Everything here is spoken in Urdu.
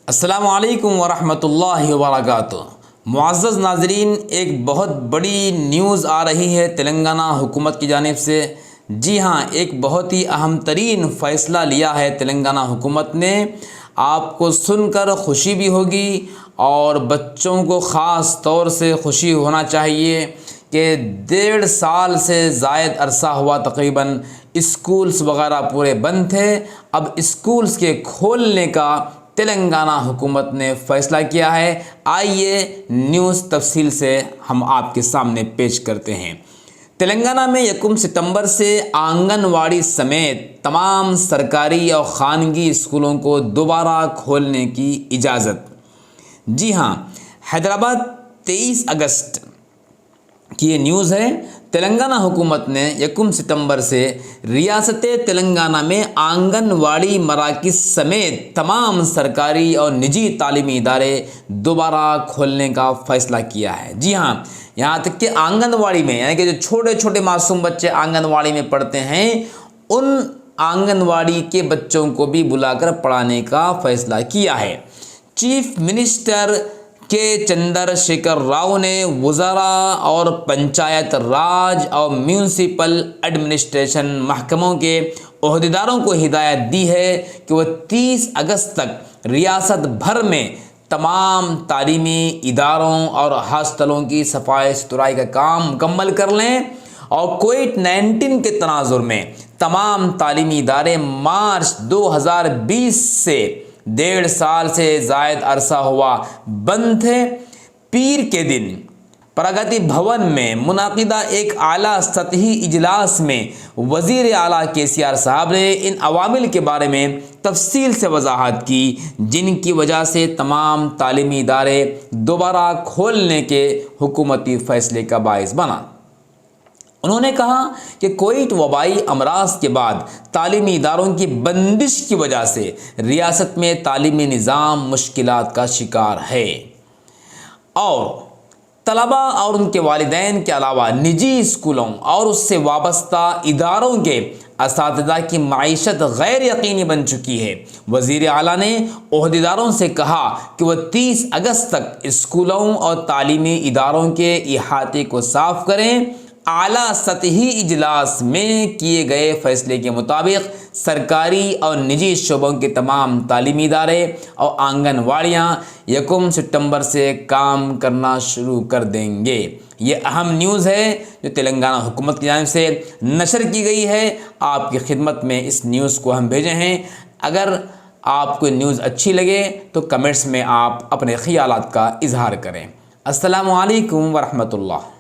السلام علیکم ورحمۃ اللہ وبرکاتہ۔ معزز ناظرین، ایک بہت بڑی نیوز آ رہی ہے تلنگانہ حکومت کی جانب سے۔ جی ہاں، ایک بہت ہی اہم ترین فیصلہ لیا ہے تلنگانہ حکومت نے۔ آپ کو سن کر خوشی بھی ہوگی اور بچوں کو خاص طور سے خوشی ہونا چاہیے کہ 1.5 سال سے زائد عرصہ ہوا تقریباً اسکولس وغیرہ پورے بند تھے۔ اب اسکولس کے کھولنے کا تلنگانہ حکومت نے فیصلہ کیا ہے۔ آئیے نیوز تفصیل سے ہم آپ کے سامنے پیش کرتے ہیں۔ تلنگانہ میں 1 ستمبر سے آنگن واڑی سمیت تمام سرکاری اور خانگی اسکولوں کو دوبارہ کھولنے کی اجازت۔ جی ہاں، حیدرآباد 23 اگست کی یہ نیوز ہے۔ تلنگانہ حکومت نے 1 ستمبر سے ریاست تلنگانہ میں آنگن واڑی مراکز سمیت تمام سرکاری اور نجی تعلیمی ادارے دوبارہ کھولنے کا فیصلہ کیا ہے۔ جی ہاں، یہاں تک کہ آنگن واڑی میں، یعنی کہ جو چھوٹے چھوٹے معصوم بچے آنگن واڑی میں پڑھتے ہیں، ان آنگن واڑی کے بچوں کو بھی بلا کر پڑھانے کا فیصلہ کیا ہے۔ چیف منسٹر کے چندر شیکھر راؤ نے وزراء اور پنچایت راج اور میونسپل ایڈمنسٹریشن محکموں کے عہدیداروں کو ہدایت دی ہے کہ وہ 30 اگست تک ریاست بھر میں تمام تعلیمی اداروں اور ہاسٹلوں کی صفائی ستھرائی کا کام مکمل کر لیں اور کووڈ-19 کے تناظر میں تمام تعلیمی ادارے مارچ 2020 سے 1.5 سال سے زائد عرصہ ہوا بند تھے۔ پیر کے دن پرگتی بھون میں منعقدہ ایک اعلیٰ سطحی اجلاس میں وزیر اعلیٰ KCR صاحب نے ان عوامل کے بارے میں تفصیل سے وضاحت کی جن کی وجہ سے تمام تعلیمی ادارے دوبارہ کھولنے کے حکومتی فیصلے کا باعث بنا۔ انہوں نے کہا کہ کووڈ وبائی امراض کے بعد تعلیمی اداروں کی بندش کی وجہ سے ریاست میں تعلیمی نظام مشکلات کا شکار ہے اور طلباء اور ان کے والدین کے علاوہ نجی اسکولوں اور اس سے وابستہ اداروں کے اساتذہ کی معیشت غیر یقینی بن چکی ہے۔ وزیر اعلیٰ نے عہدیداروں سے کہا کہ وہ 30 اگست تک اسکولوں اور تعلیمی اداروں کے احاطے کو صاف کریں۔ اعلیٰ سطحی اجلاس میں کیے گئے فیصلے کے مطابق سرکاری اور نجی شعبوں کے تمام تعلیمی ادارے اور آنگن واڑیاں 1 ستمبر سے کام کرنا شروع کر دیں گے۔ یہ اہم نیوز ہے جو تلنگانہ حکومت کی جانب سے نشر کی گئی ہے۔ آپ کی خدمت میں اس نیوز کو ہم بھیجے ہیں۔ اگر آپ کو نیوز اچھی لگے تو کمنٹس میں آپ اپنے خیالات کا اظہار کریں۔ السلام علیکم ورحمۃ اللہ۔